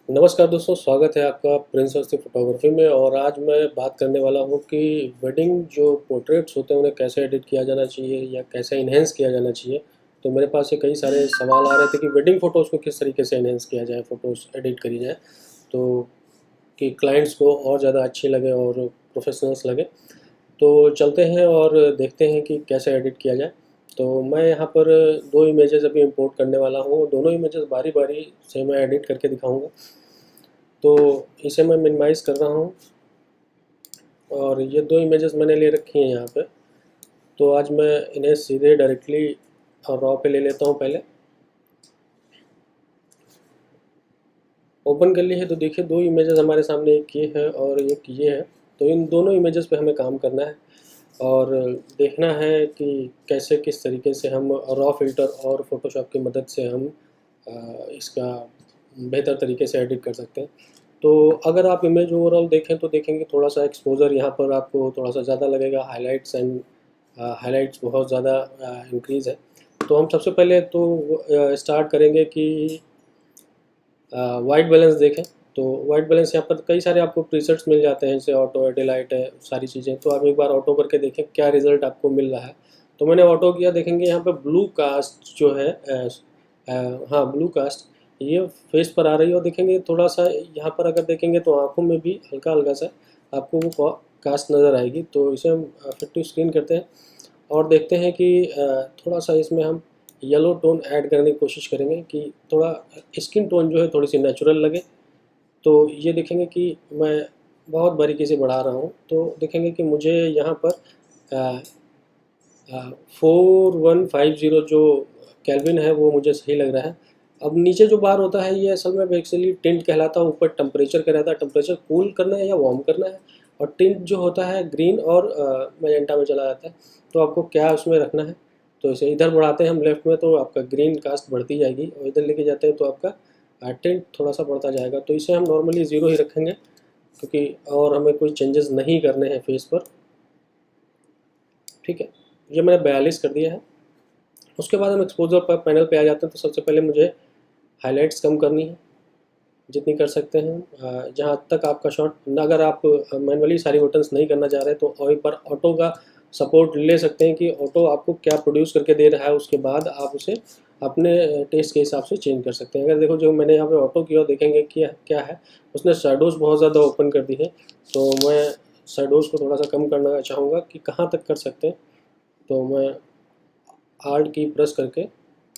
नमस्कार दोस्तों, स्वागत है आपका प्रिंस हस्ती फोटोग्राफी में। और आज मैं बात करने वाला हूँ कि वेडिंग जो पोर्ट्रेट्स होते हैं उन्हें कैसे एडिट किया जाना चाहिए या कैसे इन्हेंस किया जाना चाहिए। तो मेरे पास ये कई सारे सवाल आ रहे थे कि वेडिंग फ़ोटोज़ को किस तरीके से इन्हेंस किया जाए, फ़ोटोज़ एडिट करी जाए तो कि क्लाइंट्स को और ज़्यादा अच्छी लगे और प्रोफेशनल्स लगे। तो चलते हैं और देखते हैं कि कैसे एडिट किया जाए। तो मैं यहाँ पर दो इमेजेस अभी इंपोर्ट करने वाला हूँ, दोनों इमेजेस बारी बारी से मैं एडिट करके दिखाऊँगा। तो इसे मैं मिनिमाइज़ कर रहा हूँ और ये दो इमेजेस मैंने ले रखी हैं यहाँ पे। तो आज मैं इन्हें सीधे डायरेक्टली रॉ पे ले लेता हूँ। पहले ओपन कर ली है तो देखिए दो इमेजेस हमारे सामने, एक ये है और एक ये है। तो इन दोनों इमेजेस पे हमें काम करना है और देखना है कि कैसे किस तरीके से हम रॉ फिल्टर और फोटोशॉप की मदद से हम इसका बेहतर तरीके से एडिट कर सकते हैं। तो अगर आप इमेज ओवरऑल देखें तो देखेंगे थोड़ा सा एक्सपोजर यहाँ पर आपको थोड़ा सा ज़्यादा लगेगा, हाइलाइट्स एंड हाइलाइट्स बहुत ज़्यादा इंक्रीज़ है। तो हम सबसे पहले तो स्टार्ट करेंगे कि वाइट बैलेंस देखें। तो वाइट बैलेंस यहाँ पर कई सारे आपको प्रीसेट्स मिल जाते हैं, जैसे ऑटो है, डिलाइट है, सारी चीज़ें। तो आप एक बार ऑटो करके देखें क्या रिज़ल्ट आपको मिल रहा है। तो मैंने ऑटो किया, देखेंगे यहाँ पर ब्लू कास्ट जो है हाँ ब्लू कास्ट ये फेस पर आ रही है। और देखेंगे थोड़ा सा यहाँ पर अगर देखेंगे तो आँखों में भी हल्का हल्का सा आपको वो कास्ट नज़र आएगी। तो इसे हम फिट टू स्क्रीन करते हैं और देखते हैं कि थोड़ा सा इसमें हम येलो टोन ऐड करने की कोशिश करेंगे कि थोड़ा स्किन टोन जो है थोड़ी सी नेचुरल लगे। तो ये देखेंगे कि मैं बहुत बारीकी से बढ़ा रहा हूँ। तो देखेंगे कि मुझे यहाँ पर 4150 जो केल्विन है वो मुझे सही लग रहा है। अब नीचे जो बार होता है ये असल में बेसिकली टिंट कहलाता है। ऊपर टेम्परेचर का रहता है, टेम्परेचर कूल करना है या वार्म करना है। और टिंट जो होता है ग्रीन और मैजेंटा में चला जाता है। तो आपको क्या उसमें रखना है। तो इसे इधर बढ़ाते हैं हम लेफ़्ट में तो आपका ग्रीन कास्ट बढ़ती जाएगी, और इधर लेके जाते हैं तो आपका टिंट थोड़ा सा बढ़ता जाएगा। तो इसे हम नॉर्मली ज़ीरो ही रखेंगे क्योंकि और हमें कोई चेंजेस नहीं करने हैं फेस पर। ठीक है, ये मैंने 42 कर दिया है। उसके बाद हम एक्सपोजर पर पैनल पे आ जाते हैं। तो सबसे पहले मुझे हाइलाइट्स कम करनी है जितनी कर सकते हैं। जहाँ तक आपका शॉट, अगर आप मैनुअली सारी बटन्स नहीं करना चाह रहे तो और एक बार ऑटो का सपोर्ट ले सकते हैं कि ऑटो आपको क्या प्रोड्यूस करके दे रहा है, उसके बाद आप उसे अपने टेस्ट के हिसाब से चेंज कर सकते हैं। अगर देखो जो मैंने यहाँ पे ऑटो किया देखेंगे क्या क्या है, उसने शैडोज़ बहुत ज़्यादा ओपन कर दी है। तो मैं शैडोज़ को थोड़ा सा कम करना चाहूँगा कि कहाँ तक कर सकते हैं। तो मैं आल्ट की प्रेस करके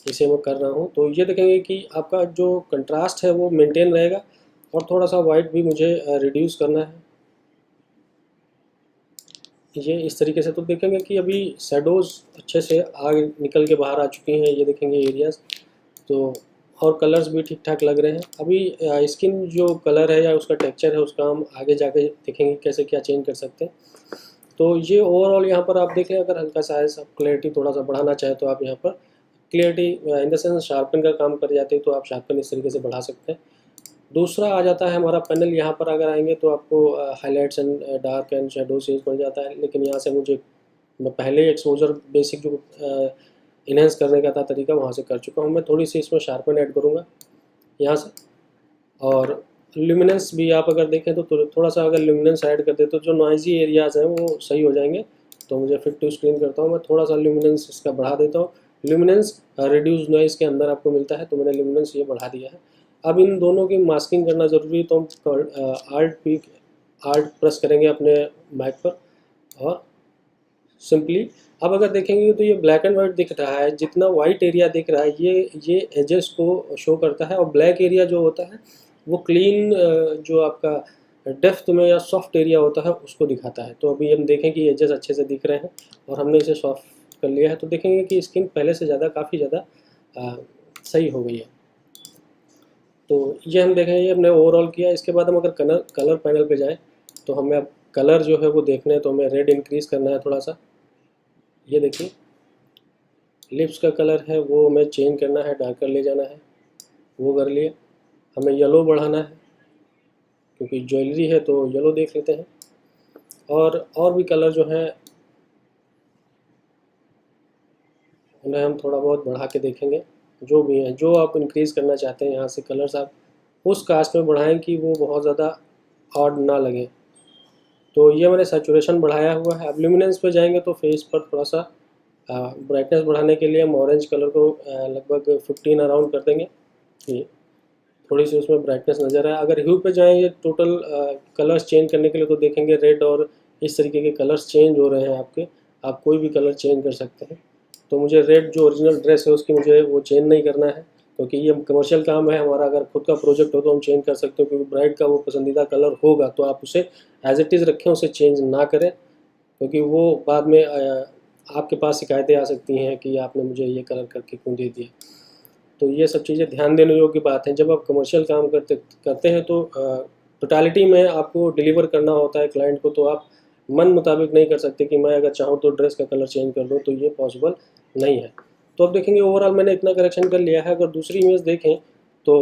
इसे मैं कर रहा हूँ। तो ये देखेंगे कि आपका जो कंट्रास्ट है वो मेंटेन रहेगा और थोड़ा सा वाइट भी मुझे रिड्यूस करना है, ये इस तरीके से। तो देखेंगे कि अभी शैडोज़ अच्छे से आग निकल के बाहर आ चुकी हैं, ये देखेंगे एरियाज़। तो और कलर्स भी ठीक ठाक लग रहे हैं। अभी स्किन जो कलर है या उसका टेक्सचर है उसका हम आगे जाके देखेंगे कैसे क्या चेंज कर सकते हैं। तो ये ओवरऑल यहाँ पर आप देखें, अगर हल्का सा है सब क्लैरिटी थोड़ा सा बढ़ाना चाहे तो आप यहाँ पर clarity in the sense sharpen का काम कर जाते हैं तो आप शार्पन इस तरीके से बढ़ा सकते हैं। दूसरा आ जाता है हमारा पैनल। यहाँ पर अगर आएंगे तो आपको highlights and dark and shadow series मिल जाता है। लेकिन यहाँ से मुझे मैं पहले एक्सपोजर बेसिक जो इन्हेंस करने का था तरीका वहाँ से कर चुका हूँ। मैं थोड़ी सी इसमें शार्पन ऐड करूँगा यहाँ से। और ल्यूमिनेंस भी आप अगर देखें तो थोड़ा सा अगर ल्यूमिनेंस ऐड कर दे तो जो नॉइजी एरियाज़ हैं वो सही हो जाएंगे। तो मुझे फिट टू स्क्रीन करता हूँ, मैं थोड़ा सा ल्यूमिनेंस इसका बढ़ा देता हूँ। ल्यूमिनेंस रिड्यूस नॉइज़ के अंदर आपको मिलता है, तो मैंने ल्यूमिनेंस ये बढ़ा दिया है। अब इन दोनों की मास्किंग करना ज़रूरी है, तो हम आल्ट प्रेस करेंगे अपने माइक पर और सिंपली। अब अगर देखेंगे तो ये ब्लैक एंड वाइट दिख रहा है, जितना वाइट एरिया दिख रहा है ये एजेस को शो करता है, और ब्लैक एरिया जो होता है वो क्लीन जो आपका डेप्थ में या सॉफ्ट एरिया होता है उसको दिखाता है। तो अभी हम देखें कि एजेस अच्छे से दिख रहे हैं और हमने इसे सॉफ्ट कर लिया है। तो देखेंगे कि स्किन पहले से ज़्यादा काफ़ी ज़्यादा सही हो गई है। तो ये हम देखें, ये हमने ओवरऑल किया। इसके बाद हम अगर कलर पैनल पे जाएँ तो हमें अब कलर जो है वो देखना है। तो हमें रेड इंक्रीज़ करना है थोड़ा सा। ये देखिए लिप्स का कलर है वो हमें चेंज करना है, डार्कर ले जाना है, वो कर लिए। हमें येलो बढ़ाना है क्योंकि ज्वेलरी है तो येलो देख लेते हैं। और भी कलर जो हैं उन्हें हम थोड़ा बहुत बढ़ा के देखेंगे। जो भी हैं, जो आप इंक्रीज़ करना चाहते हैं यहाँ से कलर्स आप उस कास्ट में बढ़ाएं कि वो बहुत ज़्यादा ऑड ना लगे। तो ये मैंने सैचुरेशन बढ़ाया हुआ है। अब ल्यूमिनेंस पे जाएंगे तो फेस पर थोड़ा सा ब्राइटनेस बढ़ाने के लिए हम ऑरेंज कलर को लगभग 15 अराउंड कर देंगे कि थोड़ी सी उसमें ब्राइटनेस नज़र आए। अगर ह्यू पे जाएंगे टोटल कलर्स चेंज करने के लिए तो देखेंगे रेड और इस तरीके के कलर्स चेंज हो रहे हैं आपके। आप कोई भी कलर चेंज कर सकते हैं। तो मुझे रेड जो ओरिजिनल ड्रेस है उसकी मुझे वो चेंज नहीं करना है, क्योंकि ये कमर्शियल काम है हमारा। अगर खुद का प्रोजेक्ट हो तो हम चेंज कर सकते हो, क्योंकि ब्राइड का वो पसंदीदा कलर होगा तो आप उसे एज इट इज़ रखें, उसे चेंज ना करें, क्योंकि वो बाद में आपके पास शिकायतें आ सकती हैं कि आपने मुझे ये कलर करके क्यों दे दिया। तो ये सब चीज़ें ध्यान देने योग्य बात है। जब आप कमर्शियल काम करते हैं तो टोटालिटी में आपको डिलीवर करना होता है क्लाइंट को, तो आप मन मुताबिक नहीं कर सकते कि मैं अगर चाहूँ तो ड्रेस का कलर चेंज कर दूँ, तो ये पॉसिबल नहीं है। तो अब देखेंगे ओवरऑल मैंने इतना करेक्शन कर लिया है। अगर दूसरी इमेज देखें तो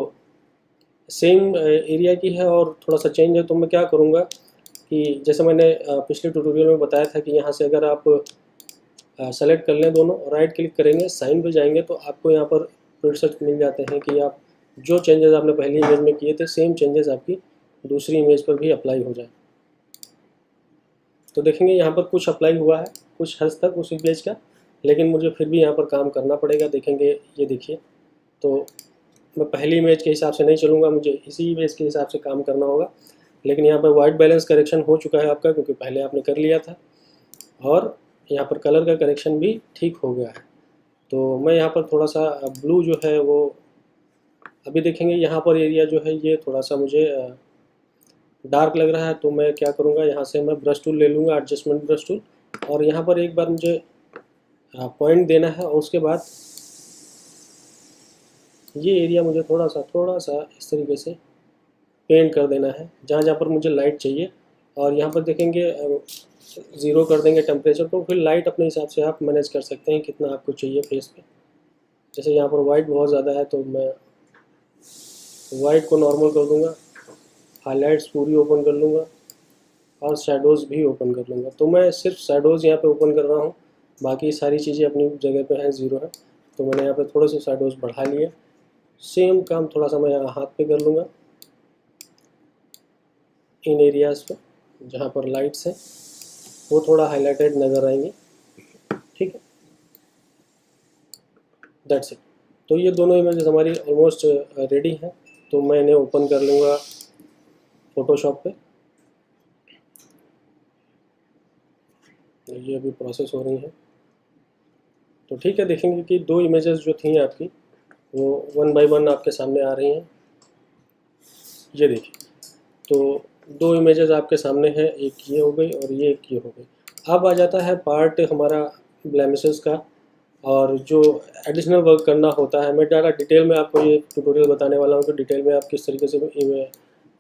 सेम एरिया की है और थोड़ा सा चेंज है। तो मैं क्या करूँगा कि जैसे मैंने पिछले ट्यूटोरियल में बताया था कि यहाँ से अगर आप सेलेक्ट कर लें दोनों, राइट क्लिक करेंगे, साइन पे जाएंगे तो आपको यहाँ पर प्रीसेट मिल जाते हैं कि आप जो चेंजेस आपने पहली इमेज में किए थे सेम चेंजेस आपकी दूसरी इमेज पर भी अप्लाई हो जाए। तो देखेंगे यहाँ पर कुछ अप्लाई हुआ है कुछ हद तक उस इमेज का, लेकिन मुझे फिर भी यहाँ पर काम करना पड़ेगा। देखेंगे ये देखिए, तो मैं पहली इमेज के हिसाब से नहीं चलूँगा, मुझे इसी इमेज के हिसाब से काम करना होगा। लेकिन यहाँ पर वाइट बैलेंस करेक्शन हो चुका है आपका, क्योंकि पहले आपने कर लिया था, और यहाँ पर कलर का करेक्शन भी ठीक हो गया है। तो मैं यहाँ पर थोड़ा सा ब्लू जो है वो अभी देखेंगे यहाँ पर एरिया जो है ये थोड़ा सा मुझे डार्क लग रहा है। तो मैं क्या करूँगा, यहाँ से मैं ब्रश टूल ले लूँगा, एडजस्टमेंट ब्रश टूल, और यहाँ पर एक बार मुझे पॉइंट देना है, और उसके बाद ये एरिया मुझे थोड़ा सा इस तरीके से पेंट कर देना है जहाँ जहाँ पर मुझे लाइट चाहिए। और यहाँ पर देखेंगे 0 कर देंगे टेम्परेचर को, फिर लाइट अपने हिसाब से आप मैनेज कर सकते हैं कितना आपको चाहिए फेस पे। जैसे यहाँ पर वाइट बहुत ज़्यादा है तो मैं वाइट को नॉर्मल कर दूँगा, हाईलाइट्स पूरी ओपन कर लूँगा, और शेडोज़ भी ओपन कर लूँगा। तो मैं सिर्फ शेडोज़ यहाँ पे ओपन कर रहा हूँ, बाकी सारी चीज़ें अपनी जगह पे हैं, 0 है। तो मैंने यहाँ पे थोड़े से शेडोज़ बढ़ा लिए। सेम काम थोड़ा सा मैं यहाँ हाथ पे कर लूँगा, इन एरियाज़ पे जहाँ पर लाइट्स हैं वो थोड़ा हाईलाइटेड नज़र आएंगे। ठीक है, दैट्स इट। तो ये दोनों इमेजेस हमारी ऑलमोस्ट रेडी हैं। तो मैं इन्हें ओपन कर लूँगा फोटोशॉप पे। ये अभी प्रोसेस हो रही है। तो ठीक है, देखेंगे कि 2 इमेजेस जो थी आपकी वो 1 बाय 1 आपके सामने आ रही हैं। ये देखिए, तो 2 इमेजेस आपके सामने हैं, एक ये हो गई और ये एक ये हो गई। अब आ जाता है पार्ट हमारा ब्लेमिशेस का, और जो एडिशनल वर्क करना होता है। मैं ज़्यादा डिटेल में आपको ये ट्यूटोरियल बताने वाला हूँ कि डिटेल में आप किस तरीके से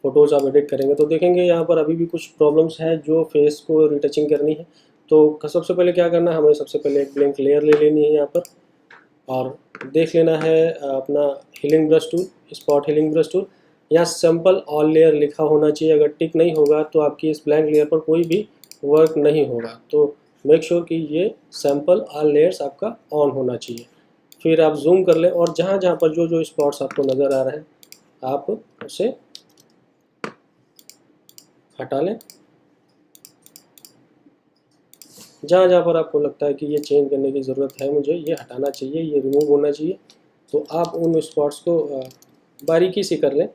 फ़ोटोज़ आप एडिट करेंगे। तो देखेंगे यहाँ पर अभी भी कुछ प्रॉब्लम्स हैं जो फेस को रिटचिंग करनी है। तो सबसे पहले क्या करना है, हमें सबसे पहले एक ब्लैंक लेयर ले लेनी है यहाँ पर, और देख लेना है अपना healing brush tool, spot healing brush tool. यहाँ सिंपल ऑल लेयर लिखा होना चाहिए। अगर टिक नहीं होगा तो आपकी इस ब्लैंक लेयर पर कोई भी वर्क नहीं होगा। तो मेक श्योर कि ये सैम्पल ऑल लेयर्स आपका ऑन होना चाहिए। फिर आप जूम कर लें, और जहाँ जहाँ पर जो जो स्पॉट्स आपको नज़र आ रहे हैं आप उसे हटा लें। जहाँ जहाँ पर आपको लगता है कि ये चेंज करने की ज़रूरत है, मुझे ये हटाना चाहिए, ये रिमूव होना चाहिए, तो आप उन स्पॉट्स को बारीकी से कर लें।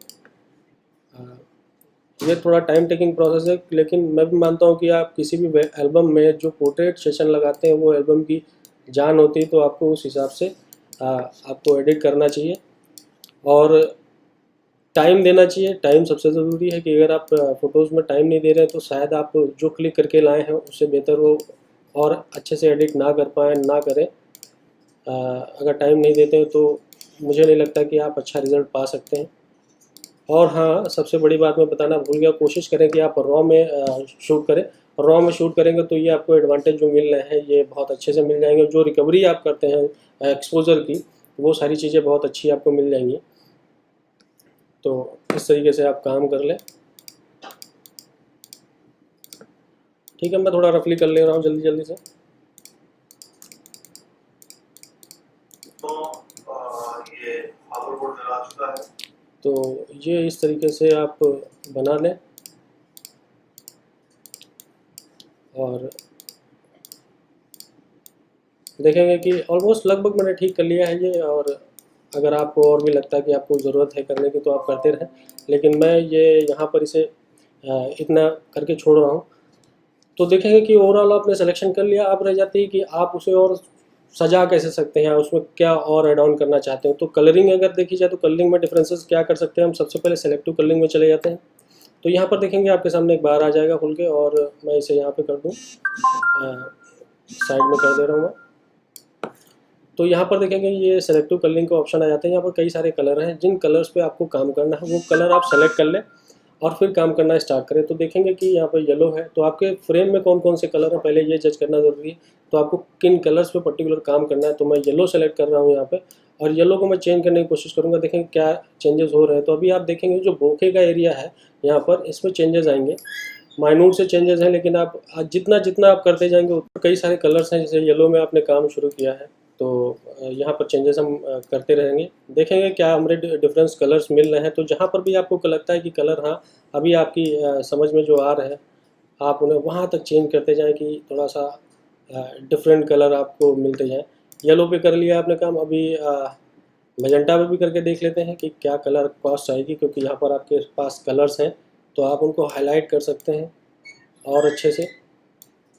ये थोड़ा टाइम टेकिंग प्रोसेस है, लेकिन मैं भी मानता हूँ कि आप किसी भी एल्बम में जो पोर्ट्रेट सेशन लगाते हैं वो एल्बम की जान होती है, तो आपको उस हिसाब से आपको एडिट करना चाहिए और टाइम देना चाहिए। टाइम सबसे ज़रूरी है कि अगर आप फ़ोटोज़ में टाइम नहीं दे रहे हैं तो शायद आप जो क्लिक करके लाए हैं उससे बेहतर वो और अच्छे से एडिट ना कर पाएँ, ना करें। अगर टाइम नहीं देते हैं तो मुझे नहीं लगता कि आप अच्छा रिज़ल्ट पा सकते हैं। और हाँ, सबसे बड़ी बात मैं बताना भूल गया, कोशिश करें कि आप रॉ में शूट करें। रॉ में शूट करेंगे तो ये आपको एडवांटेज जो मिल रहे हैं ये बहुत अच्छे से मिल जाएंगे। जो रिकवरी आप करते हैं एक्सपोजर की, वो सारी चीज़ें बहुत अच्छी आपको मिल जाएंगी। तो इस तरीके से आप काम कर लें। ठीक है, मैं थोड़ा रफली कर ले रहा हूँ जल्दी जल्दी से। तो ये फादरबोर्ड लगा चुका है। तो ये इस तरीके से आप बना लें और देखेंगे कि ऑलमोस्ट लगभग मैंने ठीक कर लिया है ये। और अगर आपको और भी लगता है कि आपको ज़रूरत है करने की तो आप करते रहें, लेकिन मैं ये यहाँ पर इसे इतना करके छोड़ रहा हूँ। तो देखेंगे कि ओवरऑल आपने सिलेक्शन कर लिया। अब रह जाती है कि आप उसे और सजा कैसे सकते हैं, उसमें क्या और ऐड ऑन करना चाहते हैं। तो कलरिंग अगर देखी जाए तो कलरिंग में डिफरेंसेस क्या कर सकते हैं, हम सबसे पहले सेलेक्टिव कलरिंग में चले जाते हैं। तो यहाँ पर देखेंगे आपके सामने एक बार आ जाएगा खुल के, और मैं इसे यहाँ पे कर दूँ, साइड में कर दे रहा हूँ मैं। तो यहाँ पर देखेंगे ये सेलेक्टिव कलरिंग का ऑप्शन आ जाता है। यहाँ पर कई सारे कलर हैं, जिन कलर्स पे आपको काम करना है वो कलर आप सेलेक्ट कर लें और फिर काम करना स्टार्ट करें। तो देखेंगे कि यहाँ पर येलो है, तो आपके फ्रेम में कौन कौन से कलर हैं पहले ये जज करना ज़रूरी है। तो आपको किन कलर्स पे पर्टिकुलर काम करना है, तो मैं येलो सेलेक्ट कर रहा हूँ यहाँ पे, और येलो को मैं चेंज करने की कोशिश करूँगा। देखेंगे क्या चेंजेस हो रहे हैं। तो अभी आप देखेंगे जो बोके का एरिया है यहाँ पर, इसमें चेंजेस आएंगे, माइन्यूट से चेंजेस हैं, लेकिन आप जितना जितना आप करते जाएंगे उतना कई सारे कलर्स हैं। जैसे येलो में आपने काम शुरू किया है तो यहाँ पर चेंजेस हम करते रहेंगे, देखेंगे क्या हमारे डिफरेंस कलर्स मिल रहे हैं। तो जहाँ पर भी आपको लगता है कि कलर हाँ अभी आपकी समझ में जो आ रहे हैं, आप उन्हें वहाँ तक चेंज करते जाएं कि थोड़ा सा डिफरेंट कलर आपको मिलते जाएं। येलो पे कर लिया आपने काम, अभी मजेंटा पे भी करके देख लेते हैं कि क्या कलर कॉस्ट आएगी, क्योंकि यहाँ पर आपके पास कलर्स हैं तो आप उनको हाईलाइट कर सकते हैं और अच्छे से।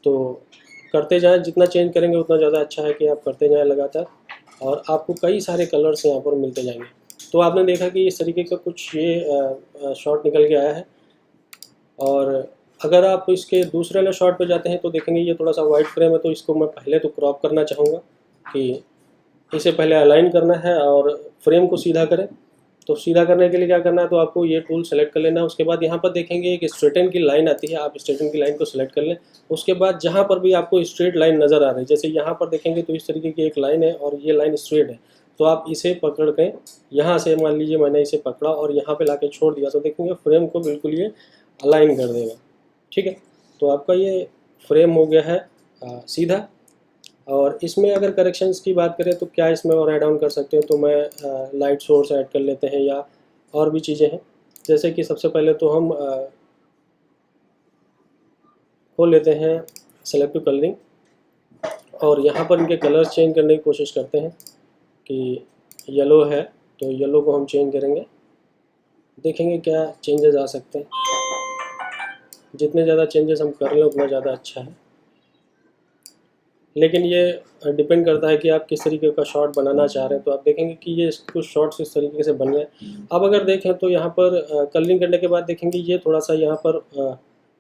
तो करते जाएं, जितना चेंज करेंगे उतना ज़्यादा अच्छा है कि आप करते जाएं लगातार, और आपको कई सारे कलर्स यहाँ पर मिलते जाएंगे। तो आपने देखा कि इस तरीके का कुछ ये शॉट निकल के आया है। और अगर आप इसके दूसरे वाले शॉट पे जाते हैं तो देखेंगे ये थोड़ा सा वाइट फ्रेम है, तो इसको मैं पहले तो क्रॉप करना चाहूँगा कि इसे पहले अलाइन करना है और फ्रेम को सीधा करें। तो सीधा करने के लिए क्या करना है, तो आपको ये टूल सेलेक्ट कर लेना है। उसके बाद यहाँ पर देखेंगे एक स्ट्रेटन की लाइन आती है, आप स्ट्रेटन की लाइन को सिलेक्ट कर लें। उसके बाद जहाँ पर भी आपको स्ट्रेट लाइन नज़र आ रही है, जैसे यहाँ पर देखेंगे तो इस तरीके की एक लाइन है और ये लाइन स्ट्रेट है, तो आप इसे पकड़ के यहाँ से, मान लीजिए मैंने इसे पकड़ा और यहाँ पे लाके छोड़ दिया, तो देखेंगे फ्रेम को बिल्कुल ये अलाइन कर देगा। ठीक है, तो आपका ये फ्रेम हो गया है सीधा। और इसमें अगर करेक्शंस की बात करें तो क्या इसमें और ऐड ऑन कर सकते हैं, तो मैं लाइट सोर्स ऐड कर लेते हैं या और भी चीज़ें हैं। जैसे कि सबसे पहले तो हम खोल लेते हैं सेलेक्टिव कलरिंग, और यहाँ पर इनके कलर्स चेंज करने की कोशिश करते हैं कि येलो है तो येलो को हम चेंज करेंगे, देखेंगे क्या चेंजेस आ सकते हैं। जितने ज़्यादा चेंजेस हम कर लें उतना ज़्यादा अच्छा है, लेकिन ये डिपेंड करता है कि आप किस तरीके का शॉट बनाना चाह रहे हैं। तो आप देखेंगे कि ये कुछ शॉट्स इस तरीके से बन गए। अब अगर देखें तो यहाँ पर कलरिंग करने के बाद देखेंगे ये थोड़ा सा यहाँ पर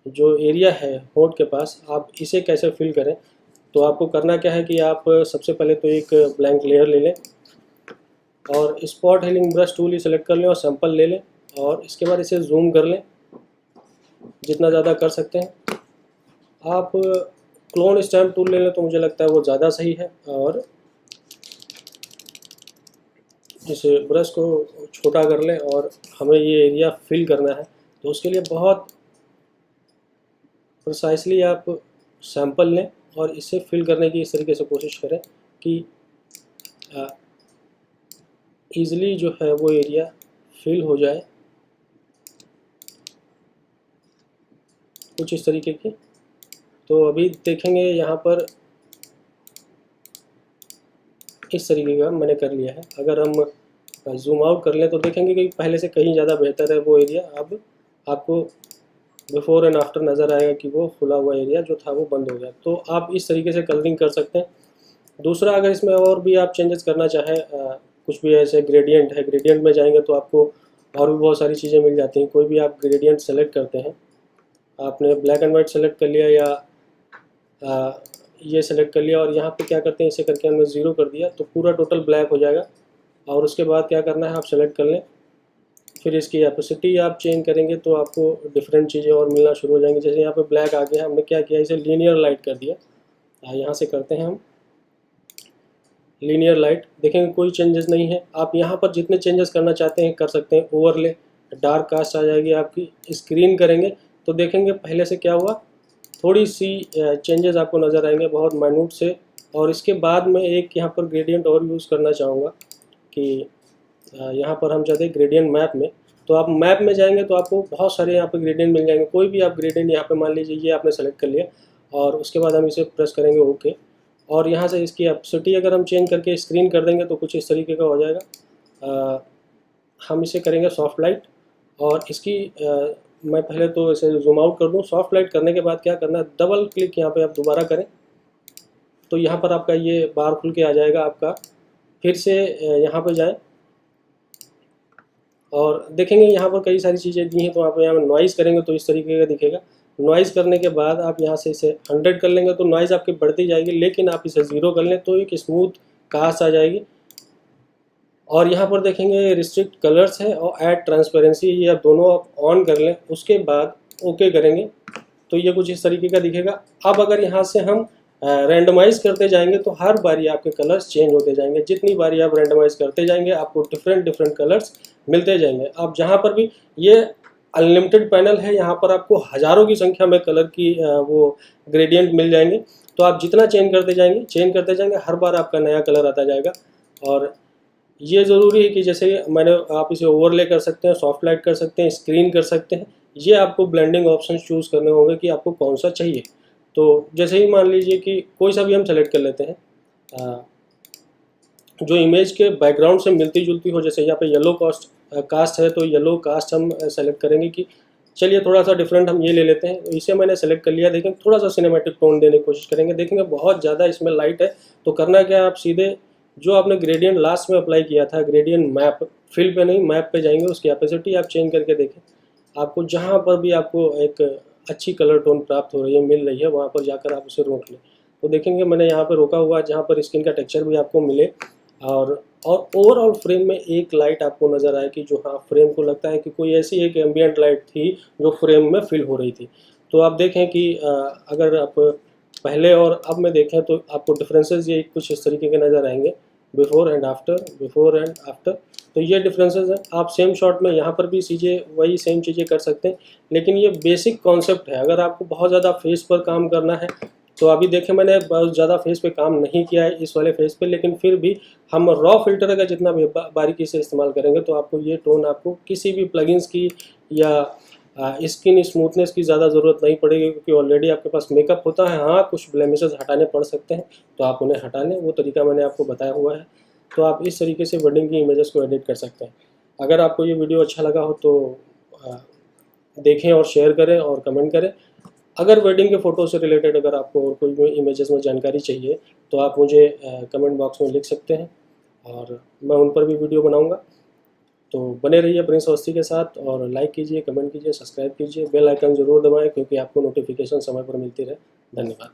जो एरिया है होंठ के पास, आप इसे कैसे फिल करें। तो आपको करना क्या है कि आप सबसे पहले तो एक ब्लैंक लेयर ले लें और स्पॉट हीलिंग ब्रश टूल ही सेलेक्ट कर लें और सैंपल ले लें, और इसके बाद इसे जूम कर लें जितना ज़्यादा कर सकते हैं। आप क्लोन स्टैम्प टूल ले लें तो मुझे लगता है वो ज़्यादा सही है, और इस ब्रश को छोटा कर लें और हमें ये एरिया फिल करना है। तो उसके लिए बहुत प्रिसाइसली आप सैंपल लें और इसे फिल करने की इस तरीके से कोशिश करें कि ईज़िली जो है वो एरिया फिल हो जाए, कुछ इस तरीके की। तो अभी देखेंगे यहाँ पर इस तरीके का मैंने कर लिया है। अगर हम जूम आउट कर लें तो देखेंगे कि पहले से कहीं ज़्यादा बेहतर है वो एरिया। अब आपको बिफोर एंड आफ्टर नज़र आएगा कि वो खुला हुआ एरिया जो था वो बंद हो गया। तो आप इस तरीके से कलरिंग कर सकते हैं। दूसरा, अगर इसमें और भी आप चेंजेस करना चाहें, कुछ भी ऐसे ग्रेडियंट है, ग्रेडियंट में जाएंगे तो आपको और भी बहुत सारी चीज़ें मिल जाती हैं। कोई भी आप ग्रेडियंट सेलेक्ट करते हैं, आपने ब्लैक एंड वाइट सेलेक्ट कर लिया या ये सेलेक्ट कर लिया, और यहाँ पे क्या करते हैं, इसे करके हमने ज़ीरो कर दिया तो पूरा टोटल ब्लैक हो जाएगा। और उसके बाद क्या करना है, आप सेलेक्ट कर लें, फिर इसकी एपोसिटी आप चेंज करेंगे तो आपको डिफरेंट चीज़ें और मिलना शुरू हो जाएंगी। जैसे यहाँ पे ब्लैक आ गया, हमने क्या किया, इसे लीनियर लाइट कर दिया। यहाँ से करते हैं हम लीनियर लाइट, देखेंगे कोई चेंजेस नहीं है। आप यहाँ पर जितने चेंजेस करना चाहते हैं कर सकते हैं। ओवरले डार्क कास्ट आ जाएगी आपकी, स्क्रीन करेंगे तो देखेंगे पहले से क्या हुआ, थोड़ी सी चेंजेस आपको नज़र आएंगे बहुत माइन्यूट से। और इसके बाद मैं एक यहाँ पर ग्रेडियंट और यूज़ करना चाहूँगा कि यहाँ पर हम जाते हैं ग्रेडियंट मैप में। तो आप मैप में जाएंगे तो आपको बहुत सारे यहाँ पर ग्रेडियंट मिल जाएंगे। कोई भी आप ग्रेडियंट यहाँ पे मान लीजिए ये आपने सेलेक्ट कर लिया और उसके बाद हम इसे प्रेस करेंगे ओके, और यहाँ से इसकी ऑपेसिटी अगर हम चेंज करके स्क्रीन कर देंगे तो कुछ इस तरीके का हो जाएगा। हम इसे करेंगे सॉफ्ट लाइट, और इसकी मैं पहले तो इसे जूम आउट कर दूँ। सॉफ्ट लाइट करने के बाद क्या करना है, डबल क्लिक यहाँ पे आप दोबारा करें तो यहाँ पर आपका ये बार खुल के आ जाएगा आपका। फिर से यहाँ पे जाएं और देखेंगे यहाँ पर कई सारी चीज़ें दी हैं। तो आप यहाँ नॉइज़ करेंगे तो इस तरीके का दिखेगा। नॉइज़ करने के बाद आप यहाँ से इसे 100 कर लेंगे तो नॉइज़ आपकी बढ़ती जाएगी, लेकिन आप इसे 0 कर लें तो एक स्मूथ कास्ट आ जाएगी। और यहाँ पर देखेंगे रिस्ट्रिक्ट कलर्स है और ऐड ट्रांसपेरेंसी, ये आप दोनों आप ऑन कर लें। उसके बाद ओके करेंगे तो ये कुछ इस तरीके का दिखेगा। अब अगर यहाँ से हम रैंडमाइज़ करते जाएंगे तो हर बारी आपके कलर्स चेंज होते जाएंगे। जितनी बारी आप रैंडमाइज़ करते जाएंगे आपको डिफरेंट कलर्स मिलते जाएंगे। आप जहाँ पर भी, ये अनलिमिटेड पैनल है, यहाँ पर आपको हज़ारों की संख्या में कलर की वो ग्रेडियंट मिल जाएंगे। तो आप जितना चेंज करते जाएंगे हर बार आपका नया कलर आता जाएगा। और ये ज़रूरी है कि जैसे मैंने, आप इसे ओवरले कर सकते हैं, सॉफ्ट लाइट कर सकते हैं, स्क्रीन कर सकते हैं। ये आपको ब्लेंडिंग ऑप्शन चूज़ करने होंगे कि आपको कौन सा चाहिए। तो जैसे ही मान लीजिए कि कोई सा भी हम सेलेक्ट कर लेते हैं जो इमेज के बैकग्राउंड से मिलती जुलती हो। जैसे यहाँ पे येलो कास्ट है तो येलो कास्ट हम सेलेक्ट करेंगे कि चलिए थोड़ा सा डिफरेंट हम ये ले लेते हैं। तो इसे मैंने सेलेक्ट कर लिया। देखें थोड़ा सा सिनेमैटिक टोन देने की कोशिश करेंगे। देखेंगे बहुत ज़्यादा इसमें लाइट है तो करना क्या है, आप सीधे जो आपने ग्रेडियंट लास्ट में अप्लाई किया था, ग्रेडियंट मैप, फिल पे नहीं मैप पे जाएंगे। उसकी कैपेसिटी आप चेंज करके देखें, आपको जहाँ पर भी आपको एक अच्छी कलर टोन प्राप्त हो रही है, मिल रही है, वहाँ पर जाकर आप उसे रोक लें। तो देखेंगे मैंने यहाँ पर रोका हुआ है जहाँ पर स्किन का टेक्सचर भी आपको मिले और ओवरऑल फ्रेम में एक लाइट आपको नज़र आए कि जो हाँ फ्रेम को लगता है कि कोई ऐसी एक एम्बियंट लाइट थी जो फ्रेम में फिल हो रही थी। तो आप देखें कि अगर आप पहले और अब में देखें तो आपको डिफरेंसेस ये कुछ इस तरीके के नज़र आएंगे, बिफोर एंड आफ्टर। तो ये डिफरेंसेस हैं। आप सेम शॉट में यहाँ पर भी चीज़ें वही सेम चीज़ें कर सकते हैं, लेकिन ये बेसिक कॉन्सेप्ट है। अगर आपको बहुत ज़्यादा फेस पर काम करना है तो अभी देखें मैंने बहुत ज़्यादा फेस पे काम नहीं किया है इस वाले फेस पे, लेकिन फिर भी हम रॉ फिल्टर का जितना भी बारीकी से इस्तेमाल करेंगे तो आपको ये टोन, आपको किसी भी प्लगइन्स की या स्किन स्मूथनेस की ज़्यादा ज़रूरत नहीं पड़ेगी, क्योंकि ऑलरेडी आपके पास मेकअप होता है। हाँ, कुछ ब्लेमिशेस हटाने पड़ सकते हैं तो आप उन्हें हटा लें, वो तरीका मैंने आपको बताया हुआ है। तो आप इस तरीके से वेडिंग की इमेजेस को एडिट कर सकते हैं। अगर आपको ये वीडियो अच्छा लगा हो तो देखें और शेयर करें और कमेंट करें। अगर वेडिंग के फ़ोटो से रिलेटेड अगर आपको और कोई भी इमेजेस में जानकारी चाहिए तो आप मुझे कमेंट बॉक्स में लिख सकते हैं और मैं उन पर भी वीडियो बनाऊंगा। तो बने रहिए प्रिंस अवस्थी के साथ और लाइक कीजिए, कमेंट कीजिए, सब्सक्राइब कीजिए, बेल आइकन ज़रूर दबाएं क्योंकि आपको नोटिफिकेशन समय पर मिलती रहे। धन्यवाद।